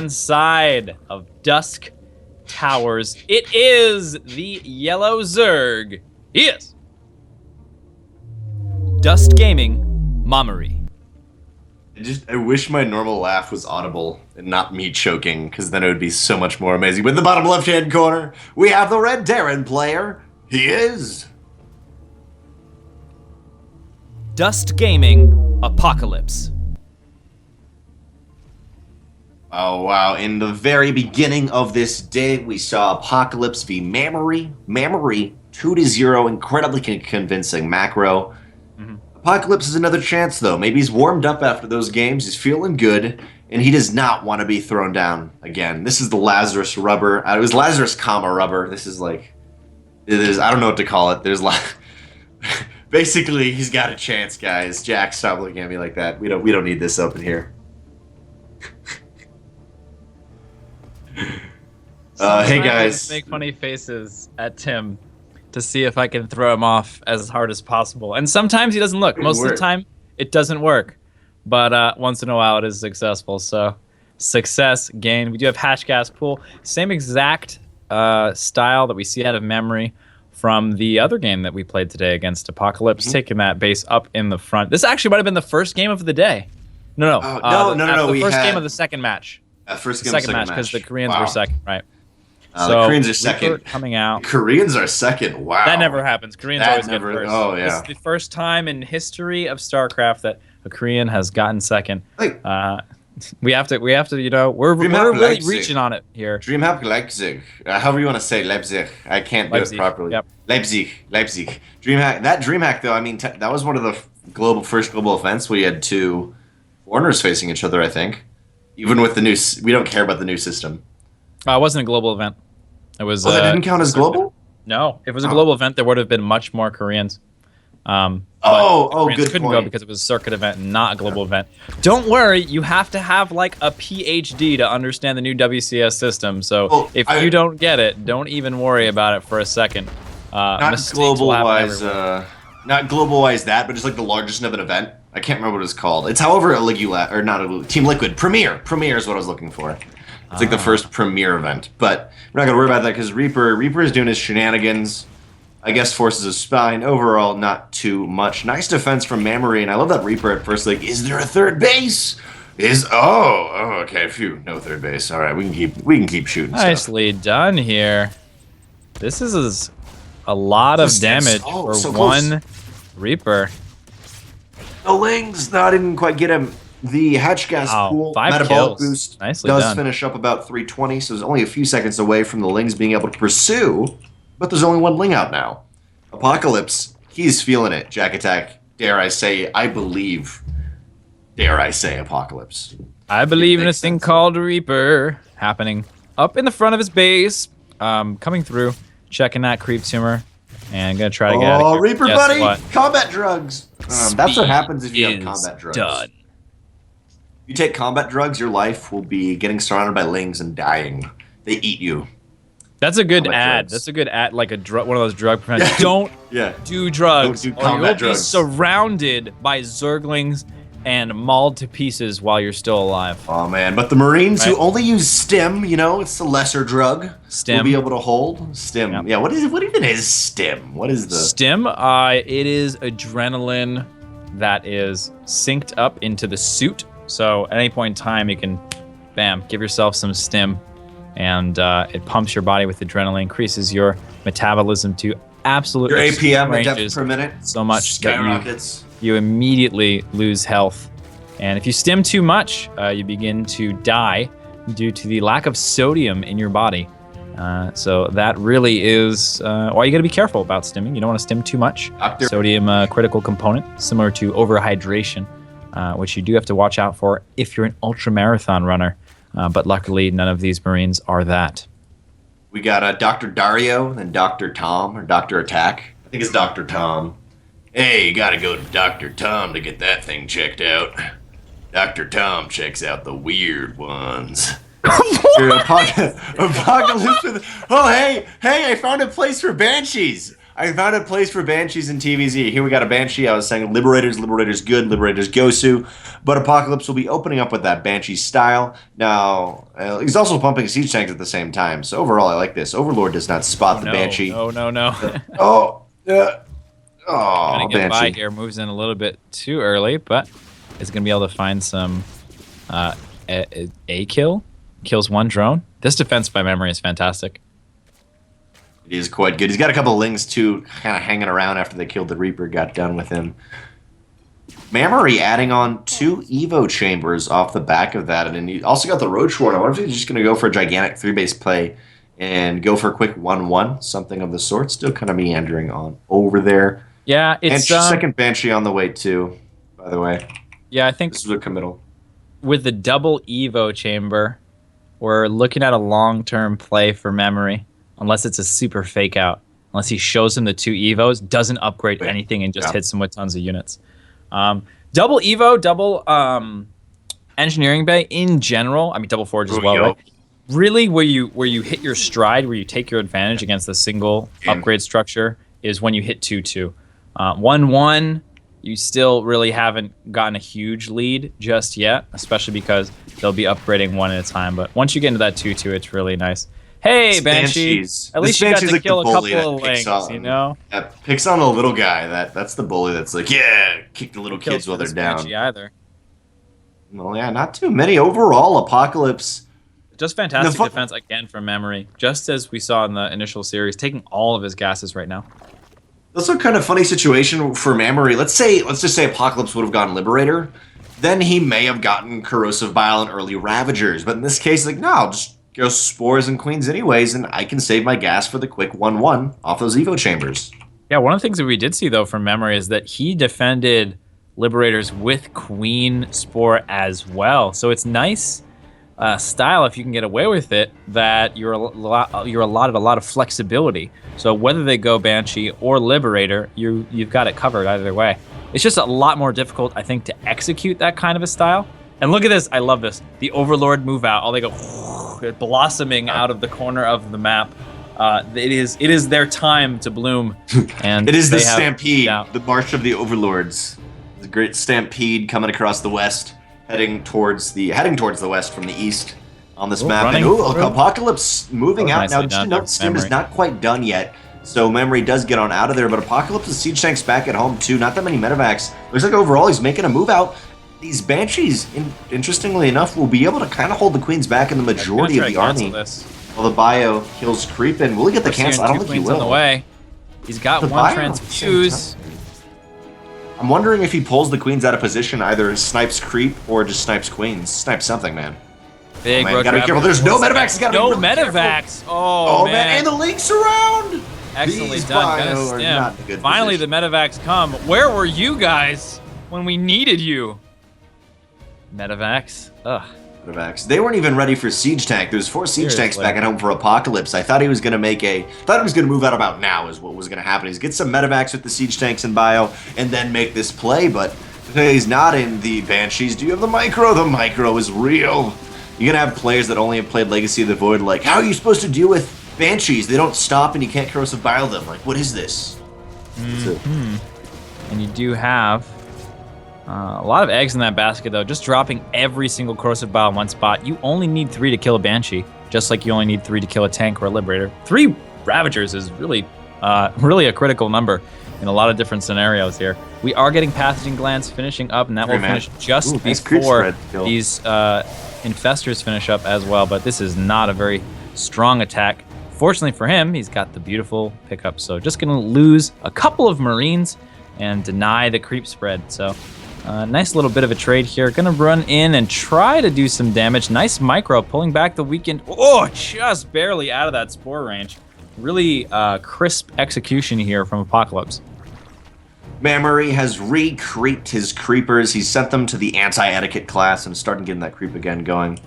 left-hand side of Dusk Towers, it is the yellow Zerg. He is Dust Gaming Mamuri. I wish my normal laugh was audible and not me choking, because then it would be so much more amazing. But in the bottom left-hand corner, we have the Red Darren player. He is Dust Gaming Apocalypse. Oh, wow. In the very beginning of this day, we saw Apocalypse v. Mamuri. Mamuri, 2-0, incredibly convincing macro. Apocalypse is another chance, though. Maybe he's warmed up after those games, he's feeling good, and he does not want to be thrown down again. This is the Lazarus rubber. It was Lazarus, rubber. This is like... It is, I don't know what to call it. There's basically, he's got a chance, guys. Jack, stop looking at me like that. We don't need this up in here. Hey guys. Make funny faces at Tim to see if I can throw him off as hard as possible. And sometimes he doesn't look. Most of the time, it doesn't work. But once in a while, it is successful. So, success gained. We do have Hatch Gas Pool. Same exact style that we see out of Memory from the other game that we played today against Apocalypse, taking that base up in the front. This actually might have been the first game of the day. No. The first game of the second match. First game second match, because the Koreans were second, right? So the Koreans are second. Coming out. Koreans are second. Wow. That never happens. Koreans always get first. Oh yeah. It's the first time in history of StarCraft that a Korean has gotten second. We have to. You know, we're really reaching on it here. DreamHack Leipzig. However you want to say Leipzig. I can't do it properly. Yep. Leipzig. DreamHack. That DreamHack though. I mean, that was one of the first global events where you had two foreigners facing each other. I think. Even with the new, we don't care about the new system. It wasn't a global event. It was. Oh, that didn't count as global? No, if it was a global event, there would have been much more Koreans. Koreans good couldn't go because it was a circuit event and not a global event. Don't worry, you have to have like a PhD to understand the new WCS system. So if you don't get it, don't even worry about it for a second. Not global-wise, not global-wise that, but just like the largest of an event. I can't remember what it's called. It's however a Team Liquid. Premier is what I was looking for. It's like the first Premier event. But we're not going to worry about that because Reaper is doing his shenanigans. I guess forces a spine. Overall, not too much. Nice defense from Mamuri, and I love that Reaper at first. Like, is there a third base? Okay. Phew, no third base. All right, we can keep shooting. Nicely done here. This is a lot of damage for one Reaper. The Lings, no, I didn't quite get him. The Hatch Gas Pool metabolic boost does finish up about 320, so it's only a few seconds away from the Lings being able to pursue, but there's only one Ling out now. Apocalypse, he's feeling it. Jack Attack, dare I say Apocalypse. I believe in a thing called Reaper happening up in the front of his base, coming through, checking that creep tumor, and gonna try to get out of here. Reaper buddy, combat drugs. That's what happens if you have combat drugs. Done. You take combat drugs, your life will be getting surrounded by Lings and dying. They eat you. That's a good ad. That's a good ad, like one of those drug preventers. Don't do drugs. Don't do combat drugs. Be surrounded by Zerglings and mauled to pieces while you're still alive. Oh man, but the Marines who only use Stim, you know, it's the lesser drug. Stim. Will be able to hold Stim. Yep. Yeah. What even is Stim? What is the Stim? It is adrenaline that is synced up into the suit. So at any point in time, you can, bam, give yourself some Stim, and it pumps your body with adrenaline, increases your metabolism to absolute your APM ranges depth per minute so much skyrockets. That you immediately lose health. And if you Stim too much, you begin to die due to the lack of sodium in your body. So that really is why you got to be careful about stimming. You don't want to stim too much. Sodium, critical component, similar to overhydration, which you do have to watch out for if you're an ultra marathon runner. But luckily, none of these Marines are that. We got Dr. Dario and Dr. Tom, or Dr. Attack. I think it's Dr. Tom. Hey, you gotta go to Dr. Tom to get that thing checked out. Dr. Tom checks out the weird ones. Apocalypse. Oh, hey, I found a place for Banshees. I found a place for Banshees in TVZ. Here we got a Banshee. I was saying Liberators, Liberators good, Liberators Gosu. But Apocalypse will be opening up with that Banshee style. Now, he's also pumping Siege Tanks at the same time. So overall, I like this. Overlord does not spot the Banshee. No. Oh, yeah. Gonna Oh, get by Banshee. here. Moves in a little bit too early, but is gonna be able to find some a kill. Kills one drone. This defense by memory is fantastic. It is quite good. He's got a couple of Lings, too, kind of hanging around after they killed the Reaper, got done with him. Mamuri adding on 2 Evo chambers off the back of that. And then you also got the Roach Warren. I wonder if he's just going to go for a gigantic 3-base play and go for a quick 1-1, something of the sort. Still kind of meandering on over there. Yeah, it's... And second Banshee on the way, too, by the way. Yeah, I think... This was a committal. With the double Evo chamber, we're looking at a long-term play for Mamuri. Unless it's a super fake out. Unless he shows him the 2 Evos, doesn't upgrade anything, and just hits him with tons of units. Double Evo, double Engineering Bay in general. I mean, double Forge as well, right? Really, where you hit your stride, where you take your advantage against the single upgrade structure, is when you hit 2-2. 1-1, you still really haven't gotten a huge lead just yet, especially because they'll be upgrading one at a time. But once you get into that 2-2, it's really nice. Hey, Banshee. At least you got to kill a couple of Lings, you know? That picks on a little guy. That's the bully that's like, yeah, kick the little kids while they're down. Banshee either. Well, yeah, not too many. Overall, Apocalypse. Just fantastic defense again from Mamuri. Just as we saw in the initial series, taking all of his gases right now. That's a kind of funny situation for Mamuri. Let's just say Apocalypse would have gone Liberator. Then he may have gotten Corrosive Bile and early Ravagers. But in this case, like, no, just go Spores and Queens anyways, and I can save my gas for the quick 1-1 off those Evo chambers. Yeah, one of the things that we did see, though, from Mamuri is that he defended Liberators with Queen Spore as well. So it's nice style, if you can get away with it, that you're allotted a lot of flexibility. So whether they go Banshee or Liberator, you've got it covered either way. It's just a lot more difficult, I think, to execute that kind of a style. And look at this. I love this. The Overlord move out. All they go blossoming out of the corner of the map. It is their time to bloom. And it is the Stampede, the March of the Overlords. The great Stampede coming across the west, heading towards the west from the east on this map. And Apocalypse moving out. Now, just to note, Stim is not quite done yet. So Mamuri does get on out of there, but Apocalypse's Siege Tanks back at home too. Not that many medevacs. Looks like overall he's making a move out. These Banshees, interestingly enough, will be able to kind of hold the Queens back in the majority of the army. While the bio kills creeping. Will he get the cancel? I don't think he will. On the way. He's got one transfuse. I'm wondering if he pulls the Queens out of position, either snipes creep or just snipes Queens. Snipe something, man. Big man, gotta be careful. There's no medevacs. No medevacs. Oh, man. And the Lynx around. Excellently done. Finally, the medevacs come. Where were you guys when we needed you? Medevacs. Ugh. Medevacs. They weren't even ready for Siege Tank. There's 4 Siege Tanks back at home for Apocalypse. I thought he was gonna move out about now is what was gonna happen. He's get some Medevacs with the Siege Tanks in bio and then make this play, but he's not in the Banshees. Do you have the micro? The micro is real. You're gonna have players that only have played Legacy of the Void like, how are you supposed to deal with Banshees? They don't stop and you can't Corrosive Bile them. Like, what is this? And you do have a lot of eggs in that basket, though. Just dropping every single Corrosive Bile in one spot. You only need 3 to kill a Banshee, just like you only need 3 to kill a tank or a Liberator. 3 Ravagers is really a critical number in a lot of different scenarios here. We are getting Pathogen Glands finishing up, and that will finish just before these Infestors finish up as well. But this is not a very strong attack. Fortunately for him, he's got the beautiful pickup. So just going to lose a couple of Marines and deny the creep spread. So nice little bit of a trade here. Going to run in and try to do some damage. Nice micro, pulling back the weakened. Oh, just barely out of that Spore range. Really crisp execution here from Apocalypse. Mamuri has re-creeped his creepers. He's sent them to the anti-etiquette class and starting getting that creep again going.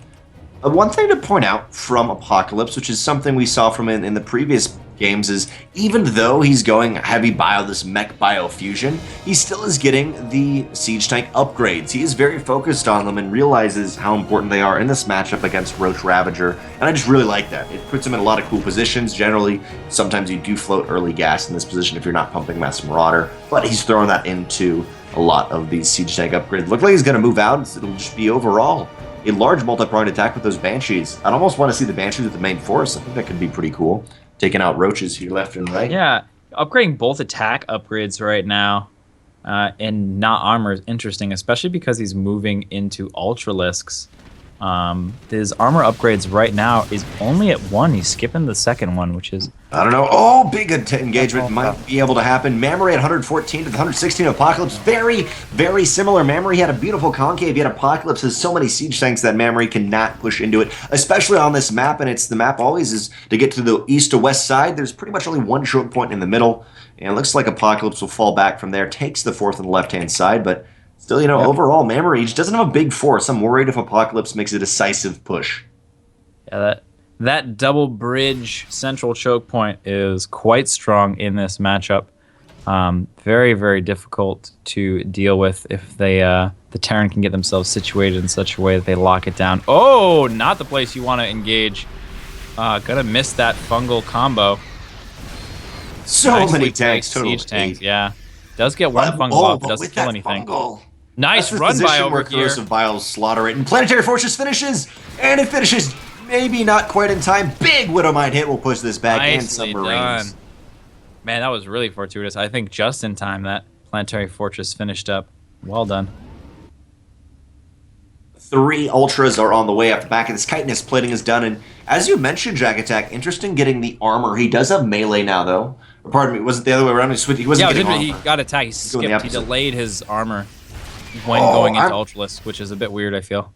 One thing to point out from Apocalypse, which is something we saw from in the previous games is even though he's going heavy bio, this mech bio fusion, he still is getting the siege tank upgrades. He is very focused on them and realizes how important they are in this matchup against Roach Ravager, and I just really like that. It puts him in a lot of cool positions. Generally, sometimes you do float early gas in this position if you're not pumping Mass Marauder, but he's throwing that into a lot of these siege tank upgrades. Look like he's going to move out, so it'll just be overall a large multi-pronged attack with those Banshees. I'd almost want to see the Banshees with the main force. I think that could be pretty cool. Taking out roaches here left and right. Yeah, upgrading both attack upgrades right now and not armor is interesting, especially because he's moving into Ultralisks. His armor upgrades right now is only at 1. He's skipping the second one, which is... I don't know. Oh, big engagement might be able to happen. Mamuri at 114 to the 116 Apocalypse. Very, very similar. Mamuri had a beautiful concave, yet Apocalypse has so many siege tanks that Mamuri cannot push into it, especially on this map, and it's the map always is to get to the east to west side. There's pretty much only one choke point in the middle, and it looks like Apocalypse will fall back from there, takes the fourth on the left-hand side, but still, overall, Mamuri just doesn't have a big force. I'm worried if Apocalypse makes a decisive push. Yeah, that double bridge central choke point is quite strong in this matchup. Very, very difficult to deal with if they the Terran can get themselves situated in such a way that they lock it down. Oh, not the place you want to engage. Gonna miss that fungal combo. So many tanks, total siege tanks, yeah. Does get one fungal off, doesn't kill anything. Nice run by over here. Corrosive Biles slaughter it, and Planetary Fortress finishes, and it finishes maybe not quite in time. Big Widowmine hit will push this back, and submarines. Man, that was really fortuitous. I think just in time that Planetary Fortress finished up. Well done. 3 Ultras are on the way off the back of this. Chitinous plating is done, and as you mentioned, Jack Attack, interesting getting the armor. He does have melee now, though. Or pardon me, was it the other way around? He wasn't getting armor. He got attacked. He skipped. He delayed his armor when going into Ultralisk, which is a bit weird, I feel.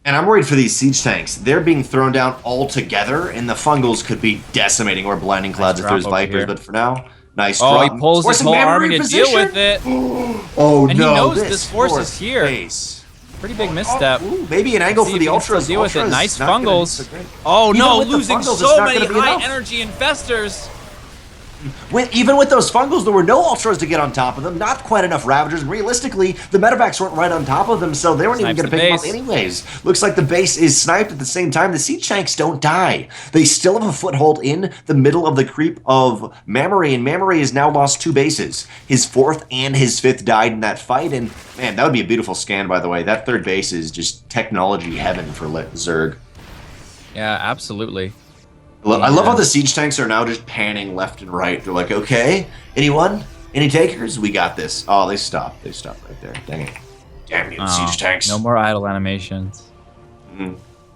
And I'm worried for these siege tanks. They're being thrown down all together, and the fungals could be decimating or blinding clouds if there's Vipers. But for now, nice drop. Oh, he pulls his whole army to deal with it. Oh, and no. He knows this force is here. Pretty big misstep. Maybe an angle for the Ultras. Deal with it. Nice fungals. Oh, no, losing so many high-energy infestors. Even with those fungals, there were no Ultras to get on top of them. Not quite enough Ravagers. And realistically, the medevacs weren't right on top of them, so they weren't even going to pick them up anyways. Looks like the base is sniped at the same time. The siege tanks don't die. They still have a foothold in the middle of the creep of Mamuri, and Mamuri has now lost 2 bases. His 4th and his 5th died in that fight, and man, that would be a beautiful scan, by the way. That 3rd base is just technology heaven for Zerg. Yeah, absolutely. I love how the siege tanks are now just panning left and right. They're like, okay, anyone? Any takers? We got this. Oh, they stopped. They stopped right there. Dang it. Damn you, siege tanks. No more idle animations.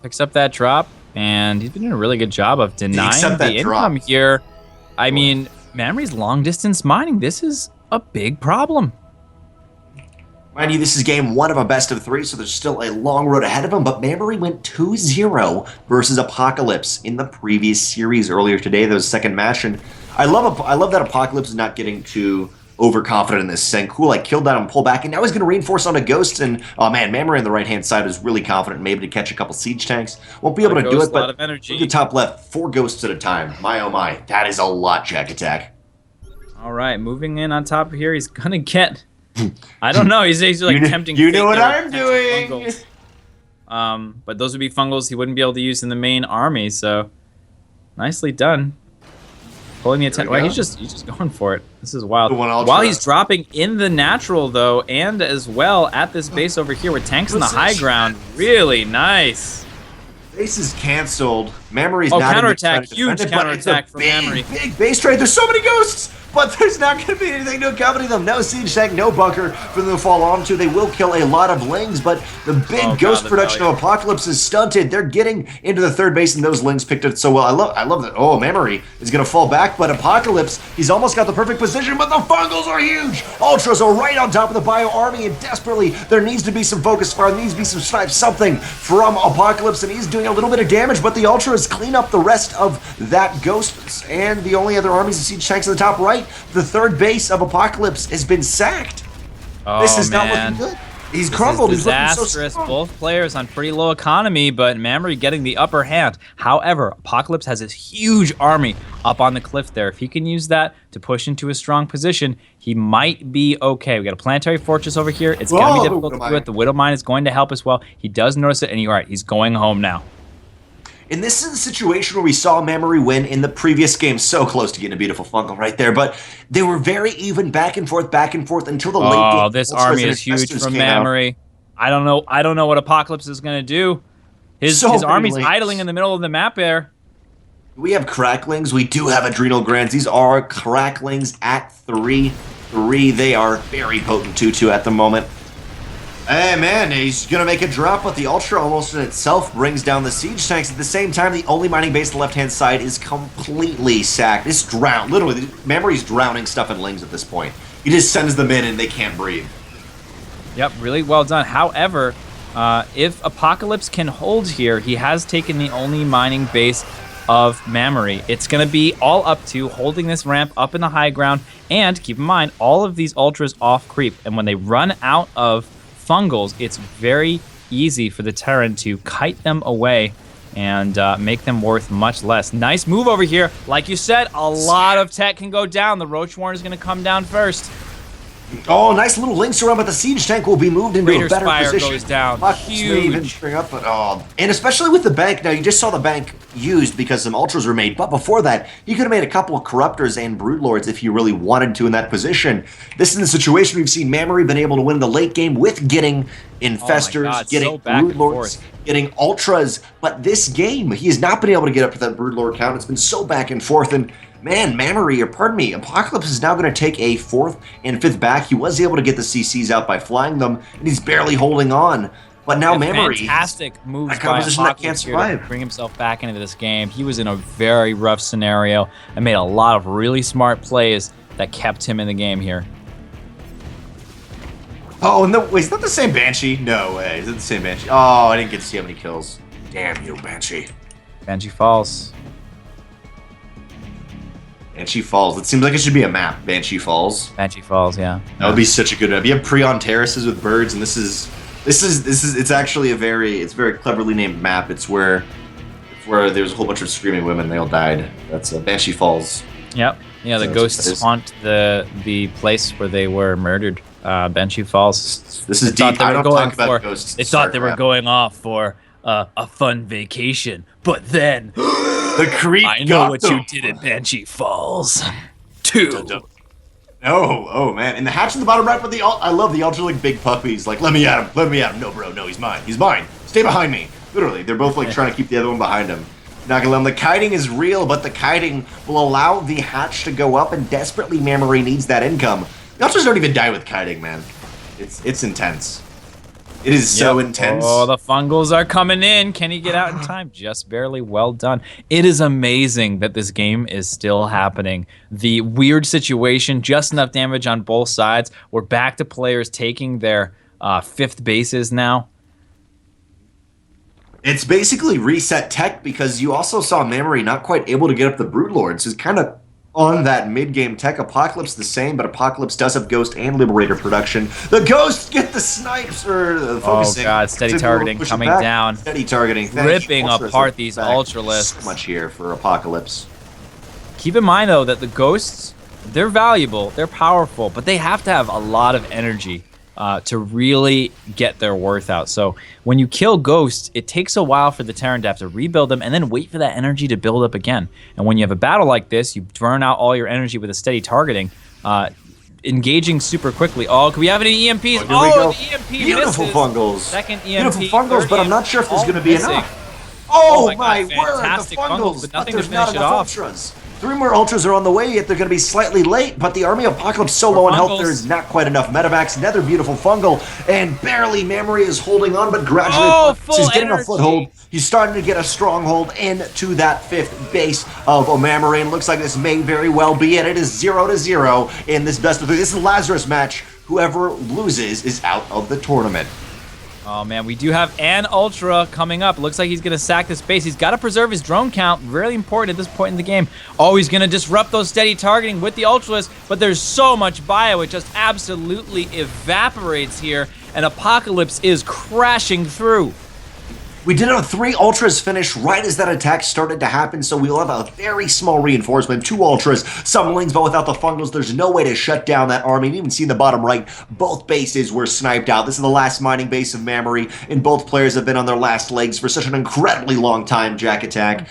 Picks up that drop, and he's been doing a really good job of denying the income here. I mean, Mamuri's long-distance mining. This is a big problem. Mind you, this is game 1 of a best of 3, so there's still a long road ahead of him, but Mamuri went 2-0 versus Apocalypse in the previous series earlier today. That was the 2nd match, and I love that Apocalypse is not getting too overconfident in this. Saying, cool, I killed that and pull back, and now he's going to reinforce onto Ghosts, and oh man, Mamuri on the right-hand side is really confident, maybe to catch a couple siege tanks. Won't be able to do it, but look at top left, 4 Ghosts at a time. My oh my, that is a lot, Jack Attack. All right, moving in on top of here, he's going to get... I don't know. He's like tempting. You know what I'm doing. But those would be fungals he wouldn't be able to use in the main army. So nicely done. Pulling the attention. Well, he's just going for it. This is wild. While he's dropping in the natural though, and as well at this base over here with tanks on the high ground. Really nice. Base is canceled. Mamuri's not counterattack. Huge counterattack from Mamuri. Big base trade. There's so many Ghosts. But there's not going to be anything to accompany them. No siege tank, no bunker for them to fall onto. They will kill a lot of lings, but the big Ghost production of Apocalypse is stunted. They're getting into the 3rd base, and those lings picked it so well. I love that. Oh, Mamuri is going to fall back, but Apocalypse, he's almost got the perfect position, but the fungals are huge. Ultras are right on top of the bio army, and desperately, there needs to be some focus fire, there needs to be some snipes, something from Apocalypse, and he's doing a little bit of damage, but the Ultras clean up the rest of that Ghost, and the only other armies of siege tanks on the top right. The 3rd base of Apocalypse has been sacked. Oh, this is not looking good. He's crumbled. This is He's looking so disastrous. strong. Both players on pretty low economy, but Mamuri getting the upper hand. However, Apocalypse has this huge army up on the cliff there. If he can use that to push into a strong position, he might be okay. We got a planetary fortress over here. It's going to be difficult to do it. The Widow Mine is going to help as well. He does notice it, and you're right. He's going home now. And this is the situation where we saw Mamuri win in the previous game. So close to getting a beautiful fungal right there. But they were very even back and forth until the late game. Oh, this army is huge from Mamuri. I don't know what Apocalypse is going to do. His army's idling in the middle of the map there. We have Cracklings. We do have Adrenal Grands. These are Cracklings at 3-3. They are very potent 2-2 at the moment. Hey, man, he's going to make a drop, but the Ultra almost in itself brings down the Siege Tanks. At the same time, the only mining base on the left-hand side is completely sacked. It's drowned. Literally, Mamuri's drowning stuff in Lings at this point. He just sends them in and they can't breathe. Yep, really well done. However, if Apocalypse can hold here, he has taken the only mining base of Mamuri. It's going to be all up to holding this ramp up in the high ground, and keep in mind, all of these Ultras off creep, and when they run out of fungals, it's very easy for the Terran to kite them away and make them worth much less. Nice move over here. Like you said, a lot of tech can go down. The Roach Warren is going to come down first. Oh, nice little links around, but the Siege Tank will be moved into Raider's a better Fire position. goes down. Huge. Even bring up, but, and especially with the bank. Now, you just saw the bank used because some Ultras were made, but before that, you could have made a couple of Corruptors and Broodlords if you really wanted to in that position. This is the situation we've seen Mamuri been able to win the late game with getting Infestors, getting Broodlords, getting Ultras, but this game, he has not been able to get up to that Broodlord count. It's been so back and forth, and man, Apocalypse is now going to take a 4th and 5th back. He was able to get the CCs out by flying them, and he's barely holding on. But now Mamuri, fantastic moves by Apocalypse here to bring himself back into this game. He was in a very rough scenario and made a lot of really smart plays that kept him in the game here. Oh, no, wait, is that the same Banshee? No way, is it the same Banshee? Oh, I didn't get to see how many kills. Damn you, Banshee. Banshee Falls. Banshee Falls. It seems like it should be a map. Banshee Falls. Banshee Falls, yeah. That would be such a good map. You have Preon terraces with birds, and this is. It's actually a very cleverly named map. It's where there's a whole bunch of screaming women. They all died. That's Banshee Falls. Yep. Yeah, the ghosts haunt the place where they were murdered. Banshee Falls. This is deep. I don't talk about ghosts. They thought they were going off for a fun vacation, but then the creep. I know what you did at Banshee Falls. 2. No, oh man, and the hatch in the bottom right with the I love the Ultra like big puppies. Like, let me at him. No, bro, no, he's mine. Stay behind me. Literally, they're both like trying to keep the other one behind him. Not gonna let him. The kiting is real, but the kiting will allow the hatch to go up, and desperately Mamuri needs that income. The Ultras don't even die with kiting, man. It's intense. It is so intense. Oh, the fungals are coming in. Can he get out in time? Just barely. Well done. It is amazing that this game is still happening. The weird situation, just enough damage on both sides. We're back to players taking their 5th bases now. It's basically reset tech because you also saw Mamuri not quite able to get up the Broodlords. It's kind of on that mid-game tech. Apocalypse the same, but Apocalypse does have Ghost and Liberator production. The Ghosts get the snipes, or the focusing. Oh god, steady targeting coming down. Steady targeting. Ripping apart these Ultralisks. So much here for Apocalypse. Keep in mind, though, that the Ghosts, they're valuable, they're powerful, but they have to have a lot of energy to really get their worth out. So when you kill Ghosts, it takes a while for the Terran to have to rebuild them and then wait for that energy to build up again. And when you have a battle like this, you burn out all your energy with a steady targeting, engaging super quickly. Oh, can we have any EMPs? Oh, the EMP beautiful misses. fungals. Second EMP. Beautiful fungals, but I'm not sure if there's going to be enough. Oh my word, the fungals, but nothing there's to not finish it enough off. Ultras. 3 more Ultras are on the way, yet they're going to be slightly late, but the army of Apocalypse so low on health, there's not quite enough medevacs. Another beautiful fungal, and barely Mamuri is holding on, but gradually he's getting a foothold. He's starting to get a stronghold into that 5th base of Mamuri, and looks like this may very well be it. It is 0-0 in this best of 3. This is a Lazarus match. Whoever loses is out of the tournament. Oh, man, we do have an Ultra coming up. Looks like he's going to sack this base. He's got to preserve his drone count. Really important at this point in the game. Oh, he's going to disrupt those steady targeting with the Ultras, but there's so much bio. It just absolutely evaporates here, and Apocalypse is crashing through. We did have 3 Ultras finish right as that attack started to happen, so we'll have a very small reinforcement. 2 Ultras, some Lings, but without the Fungals, there's no way to shut down that army. You even see in the bottom right, both bases were sniped out. This is the last mining base of Mamuri, and both players have been on their last legs for such an incredibly long time, Jack Attack.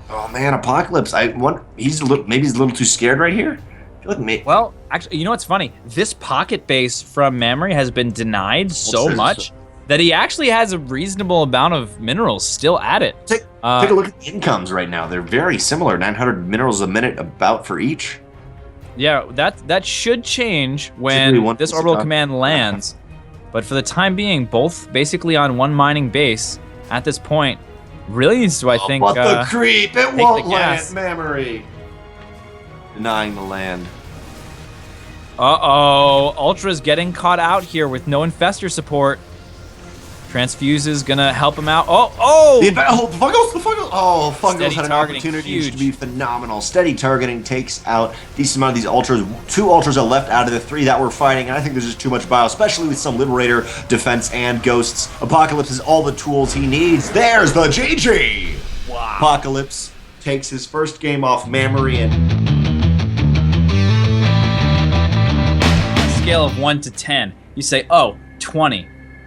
Oh man, Apocalypse, maybe he's a little too scared right here? I feel like well, actually, you know what's funny? This pocket base from Mamuri has been denied so much that he actually has a reasonable amount of minerals still at it. Take a look at the incomes right now. They're very similar, 900 minerals a minute about for each. Yeah, that should change when this orbital command lands. But for the time being, both basically on one mining base at this point. Really needs to, I think, but the creep, it won't land, Mamuri. Denying the land. Uh-oh, Ultra's getting caught out here with no infestor support. Transfuse is gonna help him out. Oh! The Fungals! Oh, Fungals had an opportunity to be phenomenal. Steady targeting takes out a decent amount of these Ultras. 2 Ultras are left out of the 3 that were fighting, and I think there's just too much bio, especially with some Liberator, Defense, and Ghosts. Apocalypse has all the tools he needs. There's the GG! Wow. Apocalypse takes his first game off Mamuri and... Scale of 1 to 10. You say, oh, 20.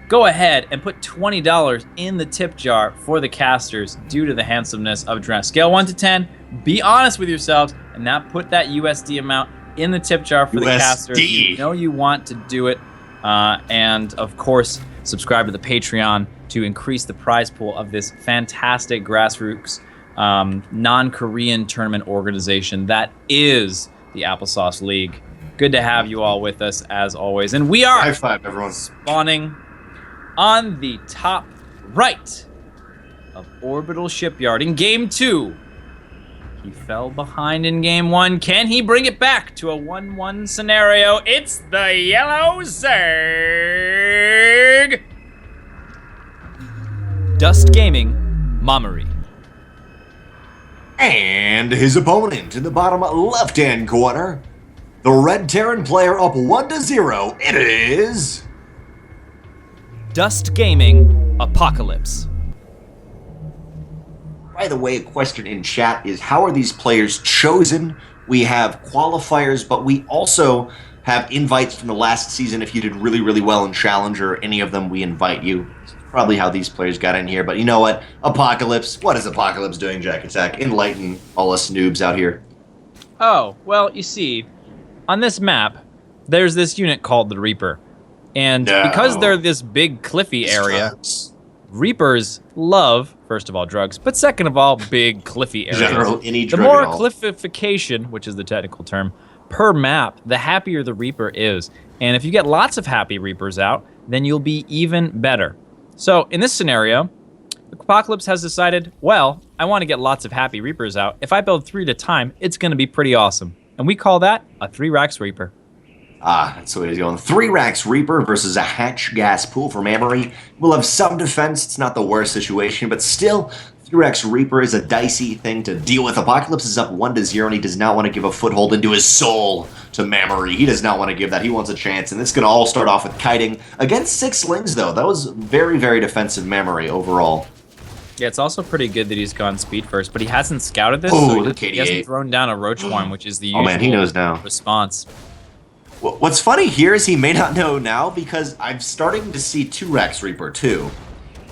Go ahead and put $20 in the tip jar for the casters due to the handsomeness of Dress. Scale 1 to 10, be honest with yourselves, and not put that USD amount in the tip jar for the casters. You know you want to do it. And, of course, subscribe to the Patreon to increase the prize pool of this fantastic grassroots non-Korean tournament organization that is the Applesauce League. Good to have you all with us, as always. And we are high five, everyone. Spawning on the top right of Orbital Shipyard in Game 2. He fell behind in Game 1. Can he bring it back to a 1-1 scenario? It's the Yellow Zerg. Dust Gaming, Mamuri. And his opponent in the bottom left-hand corner, the Red Terran player up 1-0. It is... Dust Gaming, Apocalypse. By the way, a question in chat is, how are these players chosen? We have qualifiers, but we also have invites from the last season. If you did really, really well in Challenger, any of them, we invite you. It's probably how these players got in here. But you know what? Apocalypse. What is Apocalypse doing, Jack Attack? Enlighten all us noobs out here. Oh, well, you see, on this map, there's this unit called the Reaper. And because they're this big cliffy area, Reapers love, first of all, drugs, but second of all, big cliffy areas. The more cliffification, which is the technical term, per map, the happier the Reaper is. And if you get lots of happy Reapers out, then you'll be even better. So in this scenario, Apocalypse has decided, well, I want to get lots of happy Reapers out. If I build 3 at a time, it's going to be pretty awesome. And we call that a 3-Racks Reaper. Ah, that's the way he's going. 3-Racks Reaper versus a Hatch Gas Pool for Mamuri. We'll have some defense. It's not the worst situation, but still, 3-Racks Reaper is a dicey thing to deal with. Apocalypse is up 1-0, and he does not want to give a foothold into his soul to Mamuri. He does not want to give that. He wants a chance, and this is going to all start off with kiting against 6 Lings, though. That was very, very defensive Mamuri overall. Yeah, it's also pretty good that he's gone speed first, but he hasn't scouted this, so he hasn't thrown down a Roach Worm, which is the usual he knows now. Response. What's funny here is he may not know now, because I'm starting to see 2-Racks Reaper too.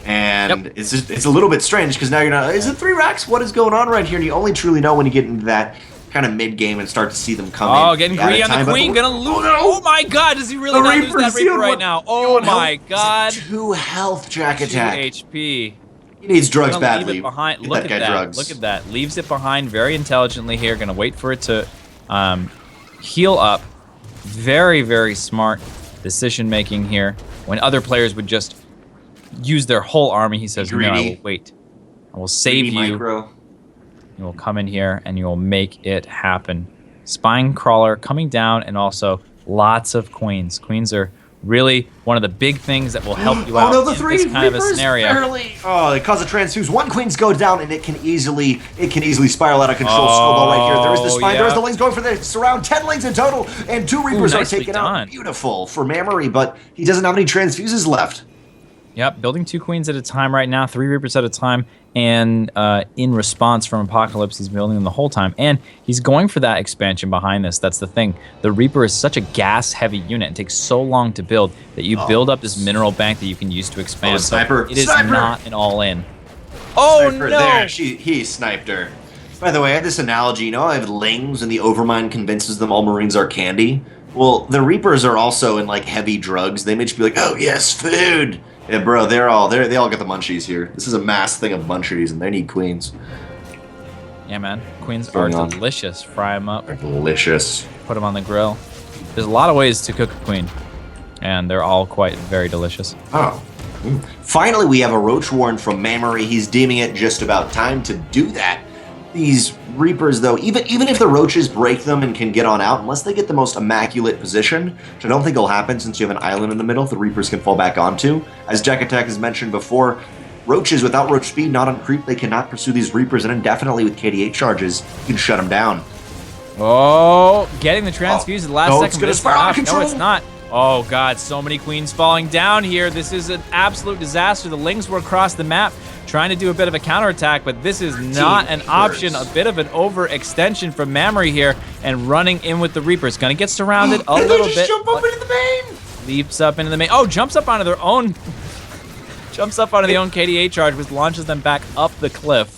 And it's a little bit strange, because now you're not, is it 3-Racks? What is going on right here? And you only truly know when you get into that kind of mid-game and start to see them come in. Oh, getting greedy on the Queen, gonna lose. Oh my god, does he really not lose that Reaper right now? Oh my god. 2 health, Jack Attack. 2 HP. He needs drugs badly. Leave it behind. Look at that. Look at that. Leaves it behind very intelligently here. Gonna wait for it to heal up. Very, very smart decision making here. When other players would just use their whole army, he says, no, I will wait. I will save you. Micro. You will come in here and you will make it happen. Spine Crawler coming down, and also lots of queens. Queens are really one of the big things that will help you Oh out no, the in three this kind of a Reapers scenario. barely. Oh, it caused a transfuse. One Queen's go down, and it can easily spiral out of control. Snowball right here. There is the spine. There is the Lings going for the surround. 10 Lings in total, and 2 Reapers are taken out. Beautiful for Mamuri, but he doesn't have any transfuses left. Yep, building 2 Queens at a time right now, 3 Reapers at a time, and in response from Apocalypse, he's building them the whole time, and he's going for that expansion behind this. That's the thing. The Reaper is such a gas-heavy unit. It takes so long to build that you build up this mineral bank that you can use to expand. Sniper. So it is not an all-in. Oh, Sniper, no! There, he sniped her. By the way, I had this analogy. You know, I have Lings, and the Overmind convinces them all Marines are candy. Well, the Reapers are also in, like, heavy drugs. They may just be like, oh, yes, food! Yeah, bro, they all got the munchies here. This is a mass thing of munchies, and they need queens. Yeah, man. Queens are delicious. Fry them up. They're delicious. Put them on the grill. There's a lot of ways to cook a queen, and they're all quite very delicious. Oh. Finally, we have a Roach Warren from Mamuri. He's deeming it just about time to do that. These Reapers, though, even if the Roaches break them and can get on out, unless they get the most immaculate position, which I don't think will happen since you have an island in the middle the Reapers can fall back onto. As Jack Attack has mentioned before, Roaches without Roach speed, not on creep, they cannot pursue these Reapers, and indefinitely with KD8 charges, you can shut them down. Oh, getting the transfuse at the last second. It's gonna spiral out of control. No, it's not. Oh, God, so many Queens falling down here. This is an absolute disaster. The Lings were across the map trying to do a bit of a counterattack, but this is not an option. A bit of an overextension from Mamuri here, and running in with the Reapers. Gonna get surrounded a little bit. Jump up into the main. Leaps up into the main. Oh, jumps up onto their own. Jumps up onto the own KDA charge, which launches them back up the cliff.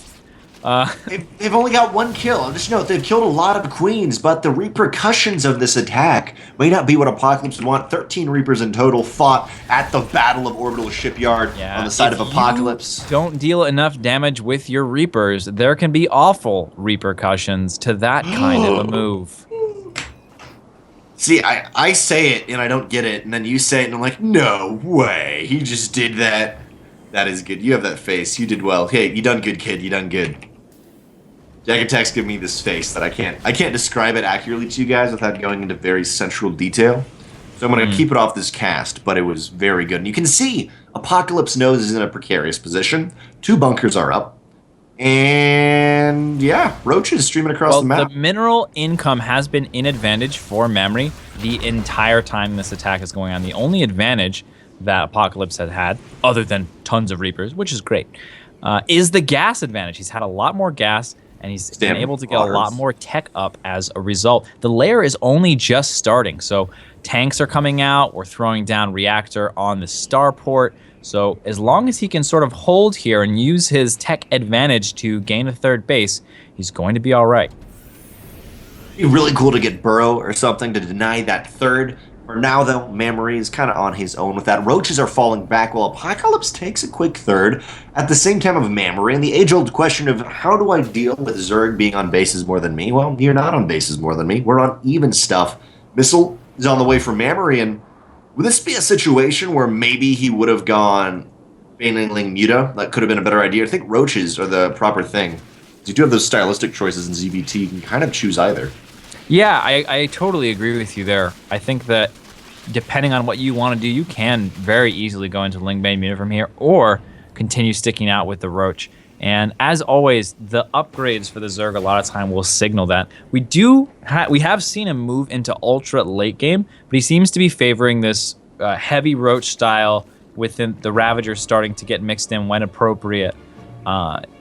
They've only got 1 kill. Just note, they've killed a lot of Queens, but the repercussions of this attack may not be what Apocalypse would want. 13 Reapers in total fought at the Battle of Orbital Shipyard on the side of Apocalypse. Don't deal enough damage with your Reapers. There can be awful repercussions to that kind of a move. See, I say it and I don't get it, and then you say it and I'm like, no way. He just did that. That is good. You have that face. You did well. Hey, you done good, kid. You done good. Jack Attack's give me this face that I can't describe it accurately to you guys without going into very central detail. So I'm going to keep it off this cast, but it was very good. And you can see Apocalypse Nose is in a precarious position. 2 bunkers are up. And yeah, Roaches streaming across the map. The mineral income has been in advantage for Mamuri the entire time this attack is going on. The only advantage that Apocalypse had, other than tons of Reapers, which is great, is the gas advantage. He's had a lot more gas, and he's been able to get a lot more tech up as a result. The layer is only just starting, so tanks are coming out. We're throwing down reactor on the starport. So as long as he can sort of hold here and use his tech advantage to gain a 3rd base, he's going to be all right. It'd be really cool to get Burrow or something to deny that 3rd. For now, though, Mamuri is kind of on his own with that. Roaches are falling back while Apocalypse takes a quick 3rd at the same time of Mamuri. And the age-old question of how do I deal with Zerg being on bases more than me? Well, you're not on bases more than me. We're on even stuff. Missile is on the way for Mamuri, and would this be a situation where maybe he would have gone Baneling Muta? That could have been a better idea. I think Roaches are the proper thing. You do have those stylistic choices in ZvT. You can kind of choose either. Yeah, I totally agree with you there. I think that depending on what you want to do, you can very easily go into Lingbane Muta from here or continue sticking out with the Roach. And as always, the upgrades for the Zerg a lot of time will signal that. We have seen him move into ultra late game, but he seems to be favoring this heavy Roach style within the Ravager starting to get mixed in when appropriate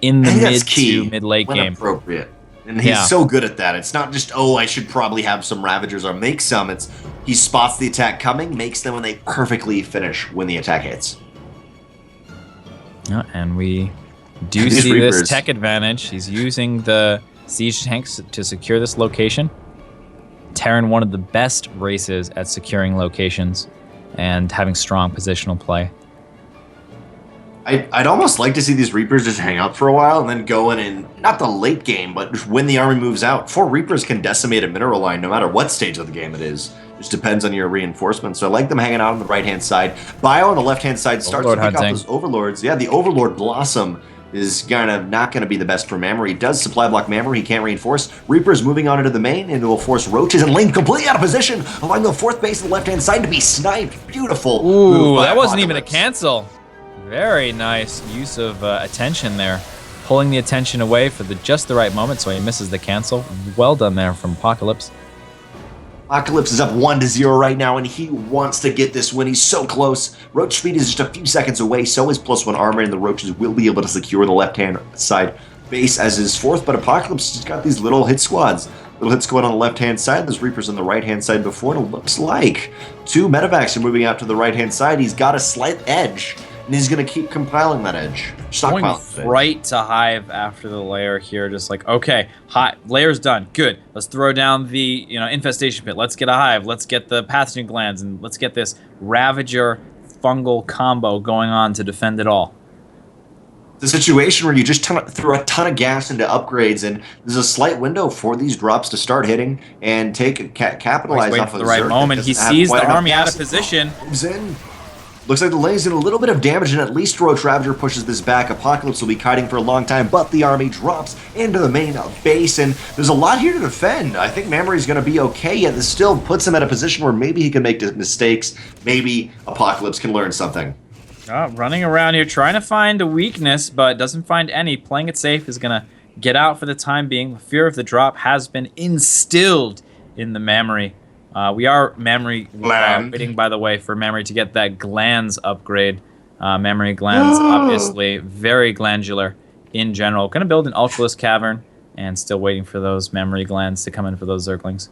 in the mid to mid-late game. Appropriate. And he's so good at that. It's not just, oh, I should probably have some Ravagers or make some. It's he spots the attack coming, makes them, and they perfectly finish when the attack hits. Yeah, and we do see this tech advantage. He's using the siege tanks to secure this location. Terran, one of the best races at securing locations and having strong positional play. I'd almost like to see these Reapers just hang out for a while and then go in and, not the late game, but just when the army moves out. 4 Reapers can decimate a mineral line no matter what stage of the game it is. Just depends on your reinforcements. So I like them hanging out on the right-hand side. Bio on the left-hand side starts to pick up those Overlords. Yeah, the Overlord Blossom is not gonna be the best for Mamuri. He does supply block Mamuri, he can't reinforce. Reaper's moving on into the main, and it will force Roaches and Link completely out of position, allowing the fourth base on the left-hand side to be sniped. Beautiful. Ooh, that wasn't even a cancel. Very nice use of attention there. Pulling the attention away for just the right moment, so he misses the cancel. Well done there from Apocalypse. Apocalypse is up 1-0 right now, and he wants to get this win. He's so close. Roach speed is just a few seconds away. So is +1 armor, and the Roaches will be able to secure the left-hand side base as his fourth. But Apocalypse has got these little hit squads. Little hit squad on the left-hand side. There's Reapers on the right-hand side before, and it looks like 2 medevacs are moving out to the right-hand side. He's got a slight edge, and he's going to keep compiling that edge. Going right to Hive after the lair here, just like, okay, layer's done, good. Let's throw down the infestation pit. Let's get a Hive. Let's get the pathogen glands, and let's get this Ravager fungal combo going on to defend it all. It's a situation where you just throw a ton of gas into upgrades, and there's a slight window for these drops to start hitting and capitalize off of the right moment. He sees the army out of position. Moves in. Looks like the lane's in a little bit of damage, and at least Roach Ravager pushes this back. Apocalypse will be kiting for a long time, but the army drops into the main base, and there's a lot here to defend. I think Mamuri's going to be okay, yet this still puts him at a position where maybe he can make mistakes. Maybe Apocalypse can learn something. Running around here, trying to find a weakness, but doesn't find any. Playing it safe is going to get out for the time being. The fear of the drop has been instilled in the Mamuri. We are Mamuri waiting, by the way, for Mamuri to get that glands upgrade. Mamuri glands, obviously, very glandular in general. Going to build an Ultralisk Cavern, and still waiting for those Mamuri glands to come in for those Zerglings.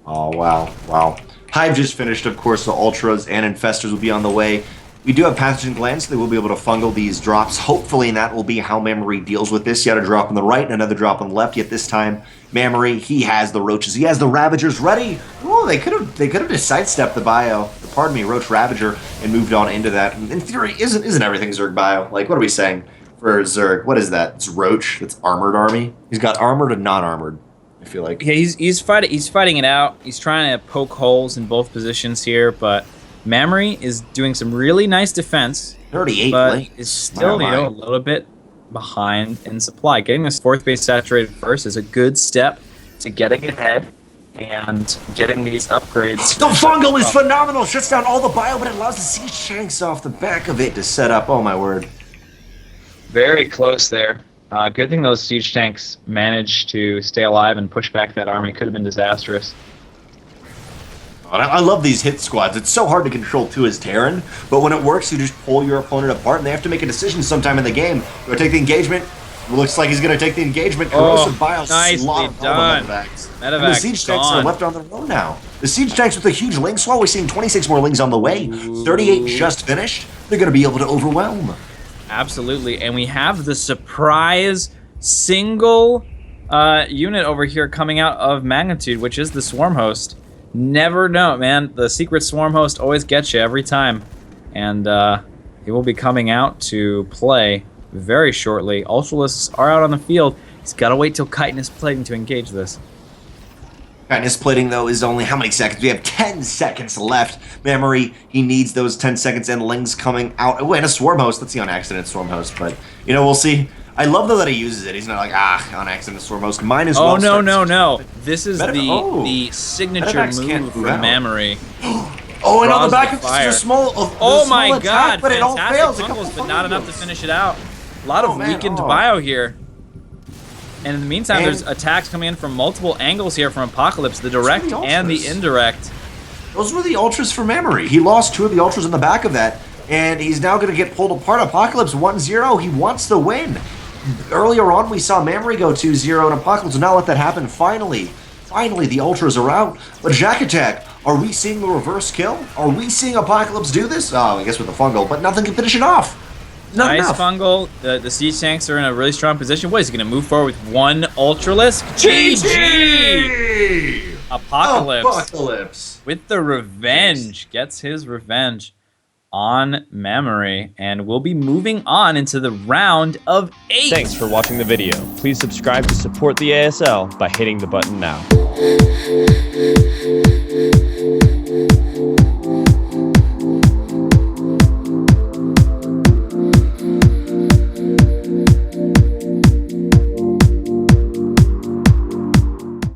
Oh, wow, wow. Hive just finished, of course, the Ultras and Infestors will be on the way. We do have Pathogen Glands, so they will be able to fungal these drops. Hopefully, and that will be how Mamuri deals with this. You had a drop on the right and another drop on the left, yet this time, Mamuri, he has the Roaches. He has the Ravagers ready. Oh, they could have just sidestepped the bio, pardon me, Roach Ravager, and moved on into that. In theory, isn't everything Zerg bio? Like, what are we saying for Zerg? What is that? It's Roach. It's Armored Army. He's got Armored and non-Armored, I feel like. Yeah, he's fighting it out. He's trying to poke holes in both positions here, but Mamuri is doing some really nice defense, 38 but late. is still a little bit behind in supply. Getting this fourth base saturated first is a good step to getting ahead and getting these upgrades. The fungal is phenomenal. Shuts down all the bio, but it allows the siege tanks off the back of it to set up. Oh my word! Very close there. Good thing those siege tanks managed to stay alive and push back that army. Could have been disastrous. I love these hit squads. It's so hard to control too as Terran, but when it works, you just pull your opponent apart, and they have to make a decision sometime in the game. Do I take the engagement? It looks like he's going to take the engagement. Corrosive Bile nicely done. And the siege tanks are left on their own now. The siege tanks with a huge ling swell. We're seeing 26 more lings on the way. 38 just finished. They're going to be able to overwhelm. Absolutely, and we have the surprise single unit over here coming out of Magnitude, which is the Swarm Host. Never know, man. The secret Swarm Host always gets you every time. And he will be coming out to play very shortly. Ultralisks are out on the field. He's got to wait till Chitinous Plating to engage this. Chitinous Plating, though, is only how many seconds? We have 10 seconds left. Mamuri, he needs those 10 seconds, and Ling's coming out. Oh, and a Swarm Host. Let's see on accident Swarm Host, but, we'll see. I love, though, that he uses it. He's not like, on accident Swarm Host. Mine as well. Oh, no. This is the signature move from Mamuri. Oh, and on the back of this is a small my attack, god, but it all fails. Fungals, but not enough to finish it out. A lot of weakened bio here. And in the meantime, there's attacks coming in from multiple angles here from Apocalypse, the direct and the indirect. Those were the Ultras for Mamuri. He lost 2 of the Ultras in the back of that, and he's now going to get pulled apart. Apocalypse 1-0. He wants the win. Earlier on, we saw Mamuri go 2-0, and Apocalypse will not let that happen. Finally, the Ultras are out. But Jack Attack, are we seeing the reverse kill? Are we seeing Apocalypse do this? Oh, I guess with the fungal, but nothing can finish it off. Nice fungal. The siege tanks are in a really strong position. What, is he going to move forward with 1 Ultralisk? GG! Apocalypse with the revenge. Gets his revenge on Mamuri, and we'll be moving on into the round of 8. Thanks for watching the video. Please subscribe to support the ASL by hitting the button now.